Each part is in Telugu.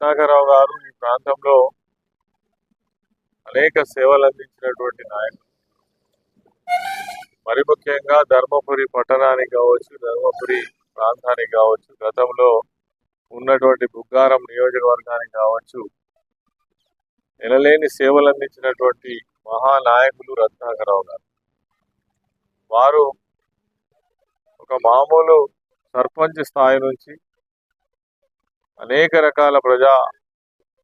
రత్నాకరరావు గారు ఈ ప్రాంతంలో అనేక సేవలు అందించినటువంటి నాయకుడు. మరి ముఖ్యంగా ధర్మపురి పట్టణానికి కావచ్చు, ధర్మపురి ప్రాంతానికి కావచ్చు, గతంలో ఉన్నటువంటి బుగ్గారం నియోజకవర్గానికి కావచ్చు, ఎనలేని సేవలు అందించినటువంటి మహానాయకులు రత్నాకరరావు గారు. వారు ఒక మామూలు సర్పంచ్ స్థాయి నుంచి అనేక రకాల ప్రజా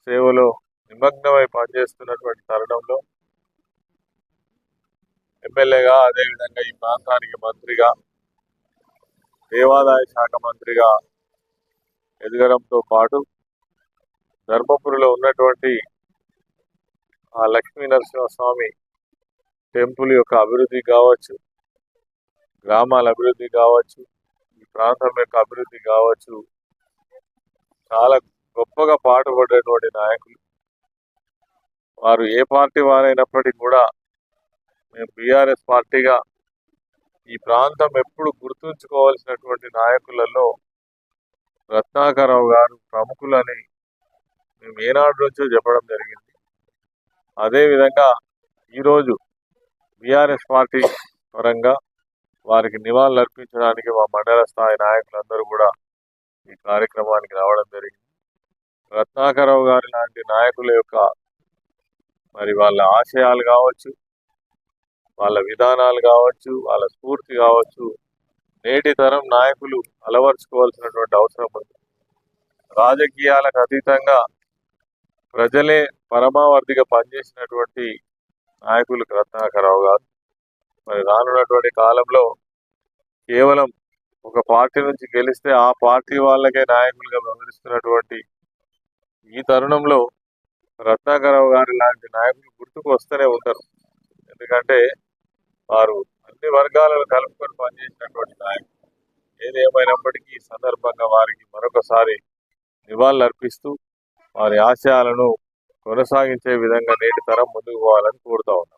సేవలో నిమగ్నమై పనిచేస్తున్నటువంటి తరుణంలో ఎమ్మెల్యేగా, అదేవిధంగా ఈ ప్రాంతానికి మంత్రిగా, దేవాదాయ శాఖ మంత్రిగా ఎదగడంతో పాటు ధర్మపురిలో ఉన్నటువంటి ఆ లక్ష్మీ నరసింహస్వామి టెంపుల్ యొక్క అభివృద్ధి కావచ్చు, గ్రామాల అభివృద్ధి కావచ్చు, ఈ ప్రాంతం యొక్క అభివృద్ధి కావచ్చు, చాలా గొప్పగా పాటుపడేటువంటి నాయకులు. వారు ఏ పార్టీ వారైనప్పటికీ కూడా మేము బీఆర్ఎస్ పార్టీగా ఈ ప్రాంతం ఎప్పుడు గుర్తుంచుకోవాల్సినటువంటి నాయకులలో రత్నాకరరావు గారు ప్రముఖులని మేము ఏనాడు నుంచో చెప్పడం జరిగింది. అదేవిధంగా ఈరోజు బీఆర్ఎస్ పార్టీ పరంగా వారికి నివాళులు అర్పించడానికి మా మండల స్థాయి నాయకులందరూ కూడా ఈ కార్యక్రమానికి రావడం జరిగింది. రత్నాకరరావు గారి లాంటి నాయకుల యొక్క మరి వాళ్ళ ఆశయాలు కావచ్చు, వాళ్ళ విధానాలు కావచ్చు, వాళ్ళ స్ఫూర్తి కావచ్చు, నేటి తరం నాయకులు అలవర్చుకోవాల్సినటువంటి అవసరం ఉంది. రాజకీయాలకు అతీతంగా ప్రజలే పరమావధిగా పనిచేసినటువంటి నాయకులు రత్నాకరరావు గారు. మరి రానున్నటువంటి కాలంలో కేవలం ఒక పార్టీ నుంచి గెలిస్తే ఆ పార్టీ వాళ్ళకే నాయకులుగా వ్యవహరిస్తున్నటువంటి ఈ తరుణంలో రత్నాకరరావు గారి లాంటి నాయకులు గుర్తుకు వస్తూనే ఉంటారు. ఎందుకంటే వారు అన్ని వర్గాలను కలుపుకొని పనిచేసినటువంటి నాయకులు. ఏది ఏమైనప్పటికీ ఈ సందర్భంగా వారికి మరొకసారి నివాళులు అర్పిస్తూ వారి ఆశయాలను కొనసాగించే విధంగా నేటి తరం ముందుకు పోవాలని కోరుతా ఉన్నాం.